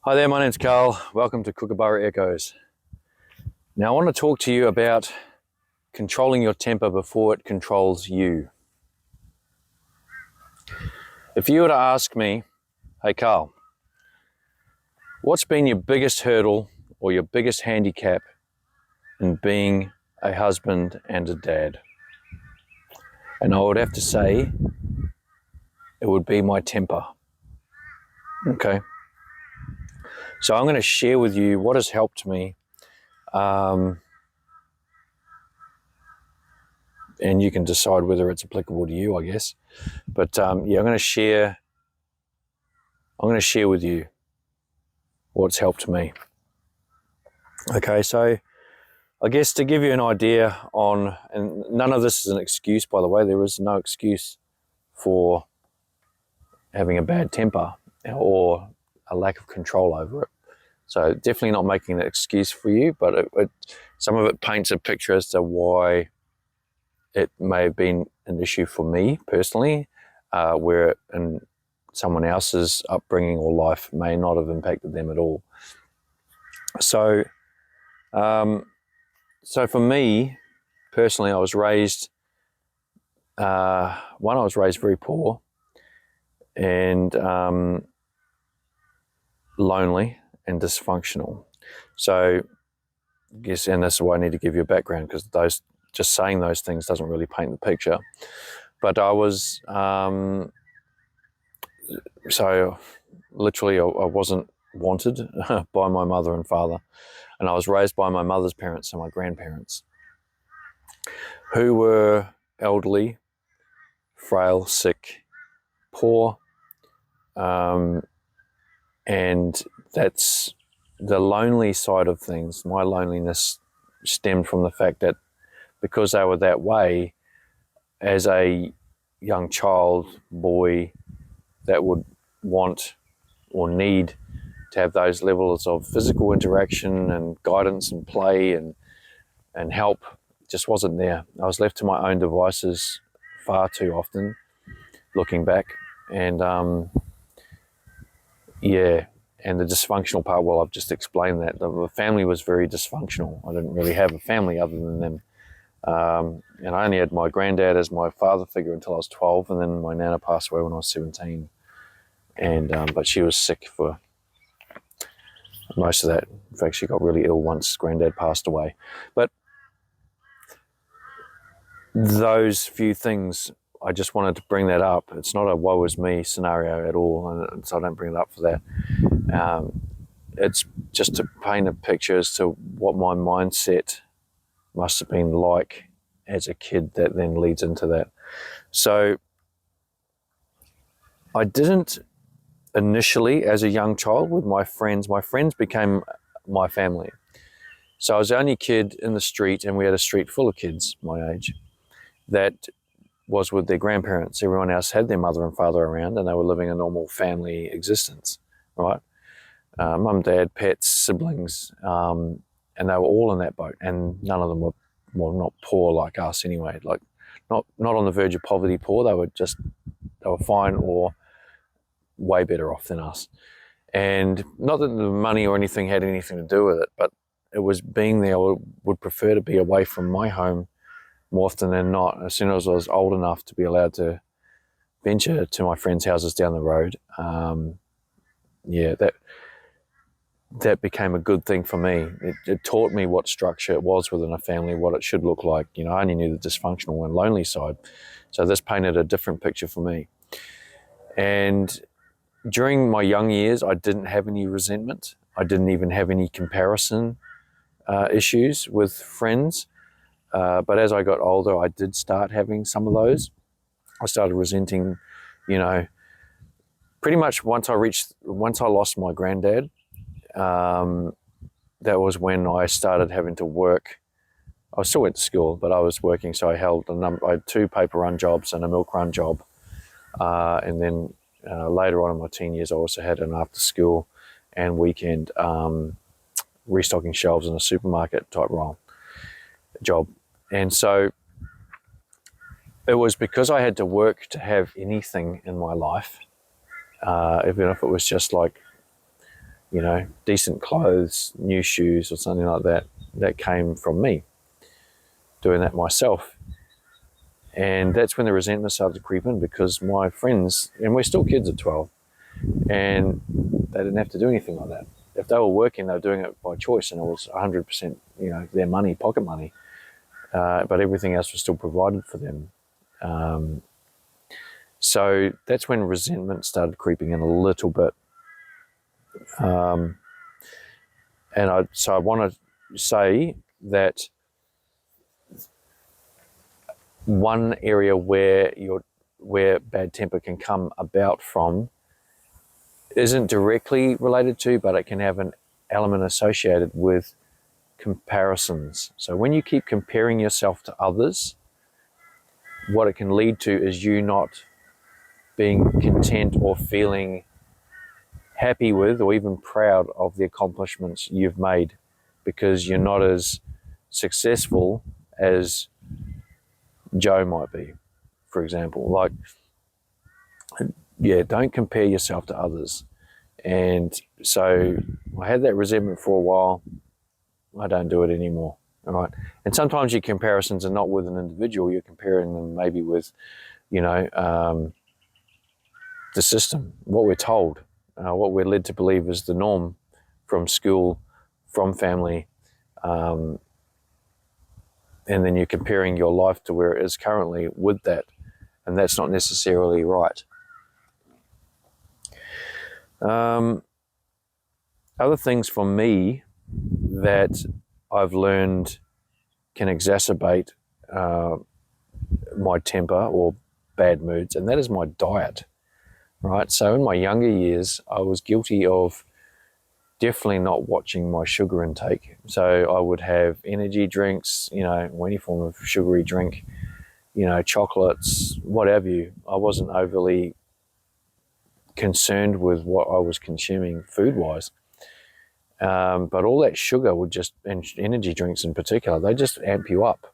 Hi there, my name's Carl. Welcome to Kookaburra Echoes. Now I want to talk to you about controlling your temper before it controls you. If you were to ask me, hey Carl, what's been your biggest hurdle or your biggest handicap in being a husband and a dad? And I would have to say it would be my temper. Okay. So I'm going to share with you what has helped me, and you can decide whether it's applicable to you, I guess. But I'm going to share with you what's helped me. Okay, so I guess to give you an idea on, and none of this is an excuse, by the way, there is no excuse for having a bad temper or a lack of control over it. So definitely not making an excuse for you, but some of it paints a picture as to why it may have been an issue for me personally, where in someone else's upbringing or life may not have impacted them at all. So, for me personally, I was raised very poor and lonely and dysfunctional. So, I guess, and this is why I need to give you a background, because just saying those things doesn't really paint the picture. But I was, so literally I wasn't wanted by my mother and father. And I was raised by my mother's parents and my grandparents, who were elderly, frail, sick, poor. And that's the lonely side of things. My loneliness stemmed from the fact that because they were that way, as a young child, boy, that would want or need to have those levels of physical interaction and guidance and play and help just wasn't there. I was left to my own devices far too often, looking back. And and the dysfunctional part, well, I've just explained that. The family was very dysfunctional. I didn't really have a family other than them. And I only had my granddad as my father figure until I was 12, and then my nana passed away when I was 17. And but she was sick for most of that. In fact, she got really ill once granddad passed away. But those few things, I just wanted to bring that up. It's not a woe is me scenario at all, and so I don't bring it up for that. It's just to paint a picture as to what my mindset must have been like as a kid that then leads into that. So I didn't initially, as a young child, with my friends became my family. So I was the only kid in the street, and we had a street full of kids my age that was with their grandparents. Everyone else had their mother and father around, and they were living a normal family existence, right? Mum, dad, pets, siblings, and they were all in that boat, and none of them were, well, not poor like us anyway, like not on the verge of poverty poor. They were fine or way better off than us. And not that the money or anything had anything to do with it, but it was being there. I would prefer to be away from my home more often than not. As soon as I was old enough to be allowed to venture to my friends' houses down the road, that became a good thing for me. It taught me what structure it was within a family, what it should look like. You know, I only knew the dysfunctional and lonely side. So this painted a different picture for me. And during my young years, I didn't have any resentment. I didn't even have any comparison issues with friends. But as I got older, I did start having some of those. I started resenting, pretty much once I lost my granddad, that was when I started having to work. I still went to school, but I was working, so I had 2 paper run jobs and a milk run job. And then later on in my teen years, I also had an after school and weekend restocking shelves in a supermarket type job. And so it was because I had to work to have anything in my life, even if it was just like decent clothes, new shoes or something like that. That came from me doing that myself. And that's when the resentment started to creep in, because my friends, and we're still kids at 12, and they didn't have to do anything like that. If they were working, they were doing it by choice, and it was 100%, their money, pocket money. But everything else was still provided for them. So that's when resentment started creeping in a little bit. And I want to say that one area where bad temper can come about from isn't directly related to, but it can have an element associated with comparisons. So when you keep comparing yourself to others, what it can lead to is you not being content or feeling happy with or even proud of the accomplishments you've made, because you're not as successful as Joe might be, for example. Like, yeah, don't compare yourself to others. And so I had that resentment for a while. I don't do it anymore. All right. And sometimes your comparisons are not with an individual. You're comparing them maybe with, the system, what we're told, what we're led to believe is the norm from school, from family. And then you're comparing your life to where it is currently with that. And that's not necessarily right. Other things for me that I've learned can exacerbate my temper or bad moods, and that is my diet, right? So in my younger years, I was guilty of definitely not watching my sugar intake. So I would have energy drinks, any form of sugary drink, chocolates, whatever you. I wasn't overly concerned with what I was consuming food-wise. But all that sugar would just, and energy drinks in particular, they just amp you up.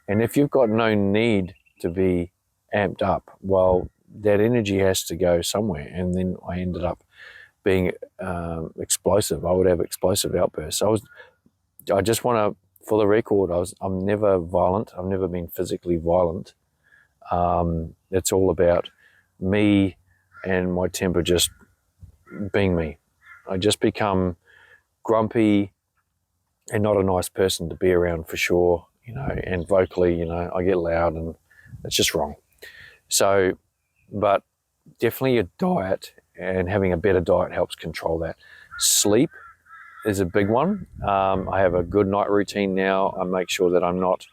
And if you've got no need to be amped up, well, that energy has to go somewhere. And then I ended up being explosive. I would have explosive outbursts. I just want to, for the record, I'm never violent. I've never been physically violent. It's all about me and my temper just being me. I just become grumpy and not a nice person to be around, for sure, and vocally, I get loud and it's just wrong. So, but definitely your diet, and having a better diet helps control that. Sleep is a big one. I have a good night routine now. I make sure that I'm not,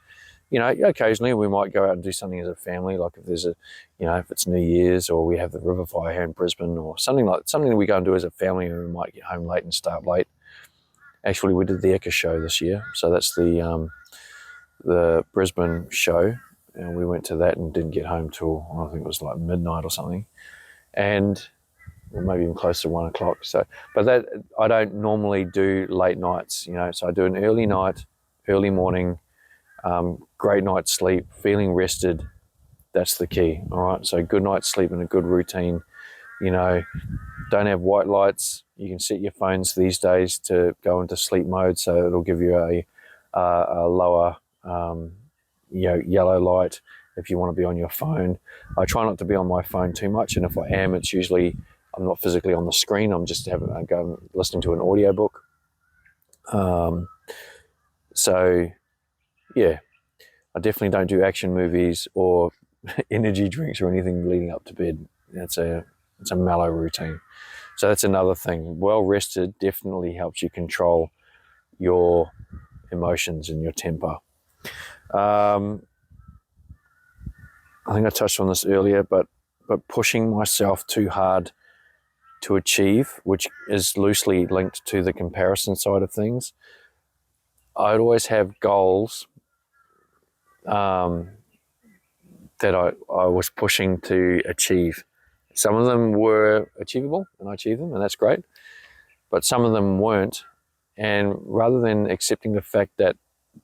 occasionally we might go out and do something as a family, like if there's if it's New Year's or we have the river fire here in Brisbane or something that we go and do as a family, and we might get home late and start late. Actually, we did the Eka show this year, so that's the Brisbane show, and we went to that and didn't get home till, I think it was like midnight or something, and maybe even close to 1 o'clock. So, but that, I don't normally do late nights, so I do an early night, early morning, great night's sleep, feeling rested. That's the key. All right. So good night's sleep and a good routine. Don't have white lights. You can set your phones these days to go into sleep mode, so it'll give you a lower yellow light if you want to be on your phone. I try not to be on my phone too much, and if I am, it's usually I'm not physically on the screen. I'm just listening to an audiobook. So yeah, I definitely don't do action movies or energy drinks or anything leading up to bed. It's a mellow routine. So that's another thing. Well rested definitely helps you control your emotions and your temper. I think I touched on this earlier, but pushing myself too hard to achieve, which is loosely linked to the comparison side of things. I'd always have goals that I was pushing to achieve. Some of them were achievable, and I achieved them, and that's great. But some of them weren't. And rather than accepting the fact that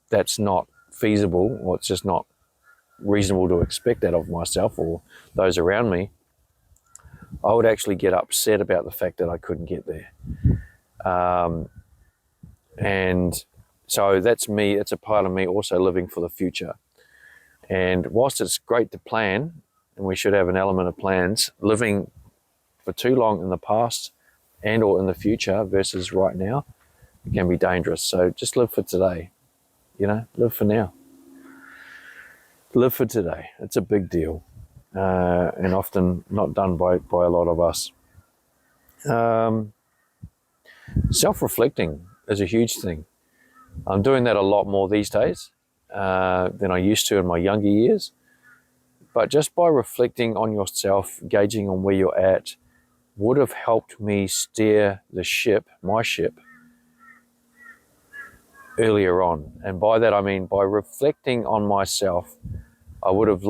that's not feasible, or it's just not reasonable to expect that of myself or those around me, I would actually get upset about the fact that I couldn't get there. And so that's me. It's a part of me also living for the future. And whilst it's great to plan, and we should have an element of plans, living for too long in the past and or in the future versus right now, it can be dangerous. So just live for today, live for now. Live for today. It's a big deal, and often not done by a lot of us. Self-reflecting is a huge thing. I'm doing that a lot more these days than I used to in my younger years. But just by reflecting on yourself, gauging on where you're at, would have helped me steer the ship, my ship, earlier on. And by that I mean by reflecting on myself, I would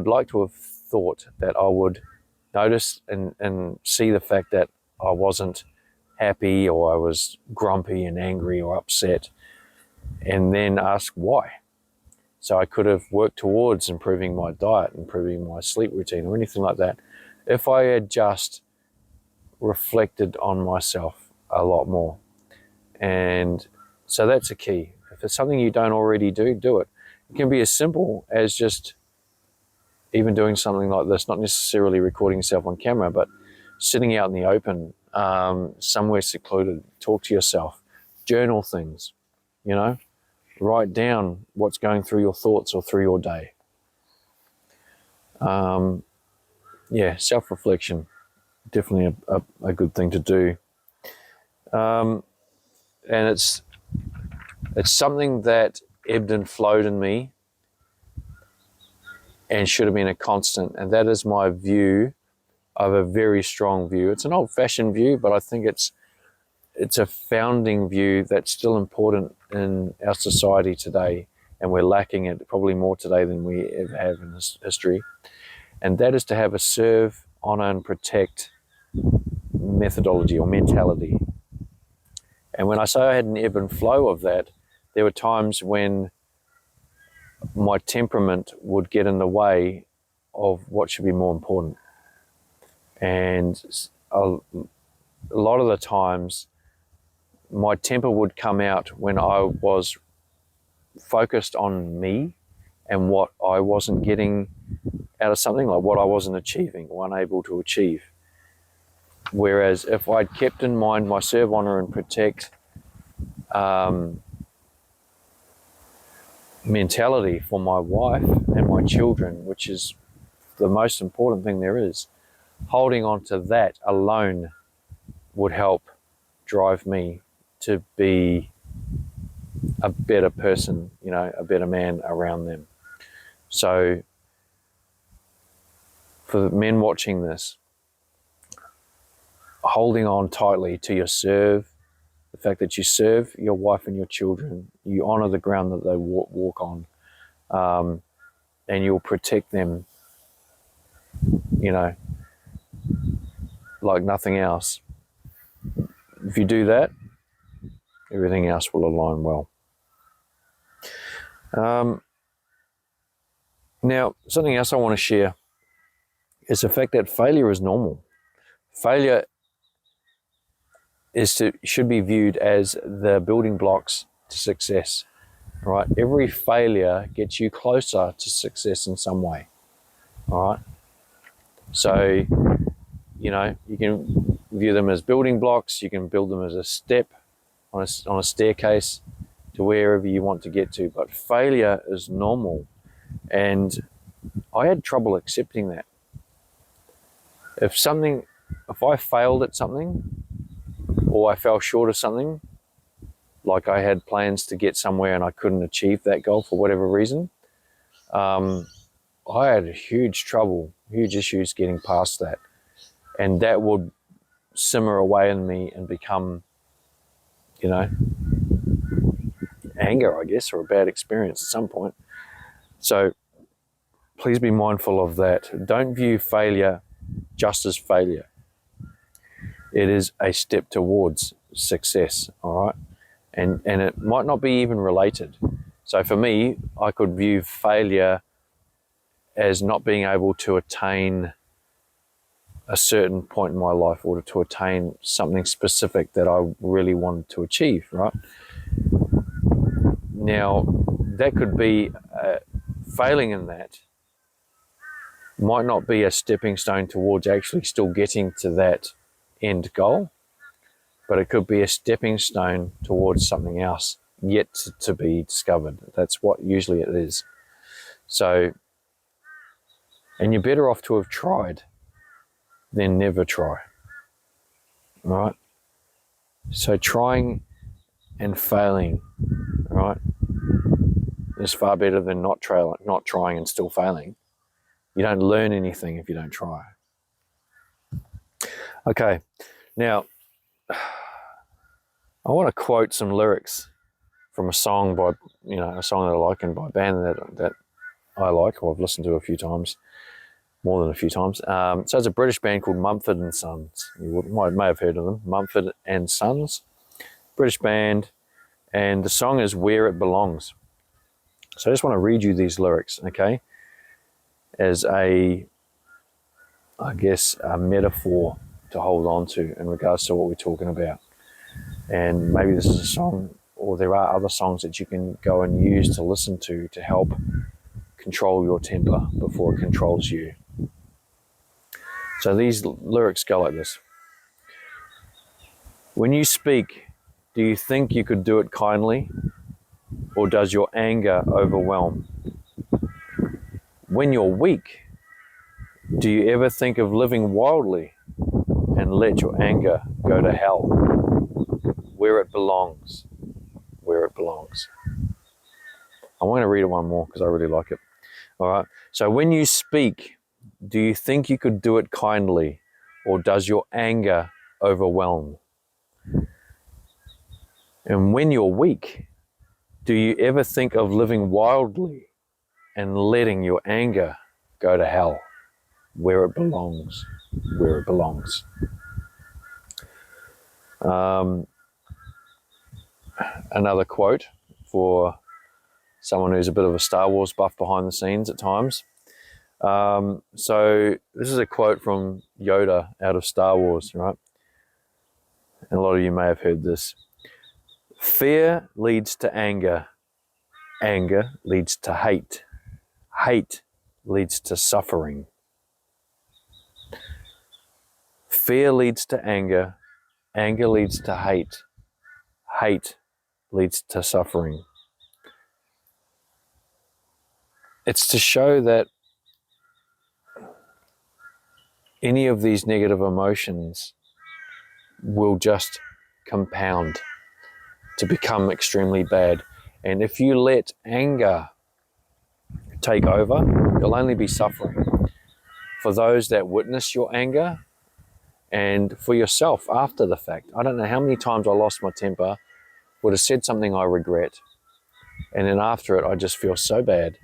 like to have thought that I would notice and see the fact that I wasn't happy, or I was grumpy and angry or upset, and then ask why. So I could have worked towards improving my diet, improving my sleep routine, or anything like that, if I had just reflected on myself a lot more. And so that's a key. If it's something you don't already do, do it. It can be as simple as just even doing something like this, not necessarily recording yourself on camera, but sitting out in the open, somewhere secluded, talk to yourself, journal things, write down what's going through your thoughts or through your day. Self-reflection, definitely a good thing to do. And it's something that ebbed and flowed in me and should have been a constant. And that is my view of a very strong view. It's an old-fashioned view, but I think it's a founding view that's still important in our society today, and we're lacking it probably more today than we ever have in this history. And that is to have a serve, honor, and protect methodology or mentality. And when I say I had an ebb and flow of that, there were times when my temperament would get in the way of what should be more important. And a lot of the times, my temper would come out when I was focused on me and what I wasn't getting out of something, like what I wasn't achieving or unable to achieve. Whereas if I'd kept in mind my serve, honor, and protect mentality for my wife and my children, which is the most important thing there is, holding on to that alone would help drive me to be a better person, a better man around them. So for the men watching this, holding on tightly to your serve, the fact that you serve your wife and your children, you honor the ground that they walk on, and you'll protect them, like nothing else. If you do that, everything else will align well. Now, something else I want to share is the fact that failure is normal. Failure should be viewed as the building blocks to success, right? Every failure gets you closer to success in some way, all right? So, you can view them as building blocks. You can build them as a step on a staircase to wherever you want to get to. But failure is normal. And I had trouble accepting that. If I failed at something, or I fell short of something, like I had plans to get somewhere and I couldn't achieve that goal for whatever reason, I had huge issues getting past that. And that would simmer away in me and become, anger, I guess, or a bad experience at some point. So please be mindful of that. Don't view failure just as failure. It is a step towards success, all right? And it might not be even related. So for me, I could view failure as not being able to attain a certain point in my life or to attain something specific that I really wanted to achieve, right? Now, that could be failing in that might not be a stepping stone towards actually still getting to that end goal, but it could be a stepping stone towards something else yet to be discovered. That's what usually it is. So, and you're better off to have tried than never try, right? So trying and failing, right, is far better than not trying and still failing. You don't learn anything if you don't try. Okay, now I want to quote some lyrics from a song by, a song that I like and by a band that I like, or I've listened to a few times, more than a few times. So it's a British band called Mumford and Sons. You may have heard of them, Mumford and Sons, British band, and the song is Where It Belongs. So I just want to read you these lyrics, okay, as a metaphor to hold on to in regards to what we're talking about. And maybe this is a song, or there are other songs that you can go and use to listen to help control your temper before it controls you. So these lyrics go like this. When you speak, do you think you could do it kindly, or does your anger overwhelm? When you're weak, do you ever think of living wildly and let your anger go to hell? Where it belongs, where it belongs. I'm going to read it one more because I really like it. All right. So when you speak, do you think you could do it kindly, or does your anger overwhelm? And when you're weak, do you ever think of living wildly and letting your anger go to hell? Where it belongs, where it belongs. Another quote for someone who's a bit of a Star Wars buff behind the scenes at times. So this is a quote from Yoda out of Star Wars, right? And a lot of you may have heard this. Fear leads to anger. Anger leads to hate. Hate leads to suffering. Fear leads to anger. Anger leads to hate. Hate leads to suffering. It's to show that any of these negative emotions will just compound to become extremely bad. And if you let anger take over, you'll only be suffering. For those that witness your anger, and for yourself after the fact. I don't know how many times I lost my temper, would have said something I regret, and then after it I just feel so bad,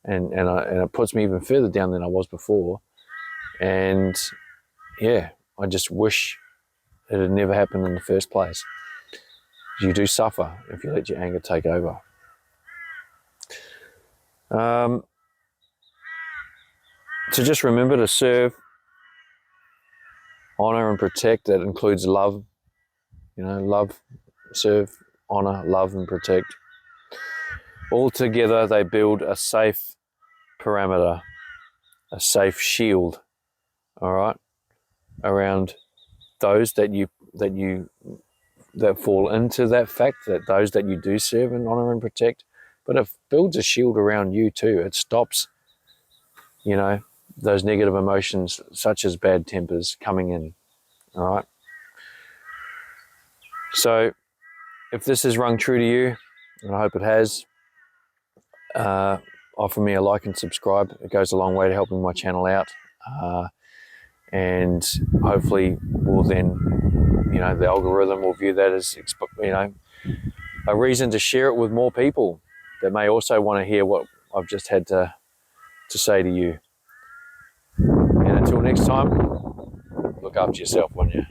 and it puts me even further down than I was before. And yeah, I just wish it had never happened in the first place. You do suffer if you let your anger take over. So just remember to serve, honor and protect. That includes love, love, serve, honor, love and protect. All together they build a safe parameter, a safe shield, all right, around those that fall into that fact, that those that you do serve and honor and protect. But it builds a shield around you too. It stops, those negative emotions such as bad tempers coming in, all right? So if this has rung true to you, and I hope it has, offer me a like and subscribe. It goes a long way to helping my channel out. And hopefully we'll then, the algorithm will view that as, a reason to share it with more people that may also want to hear what I've just had to say to you. And until next time, look after yourself, won't you?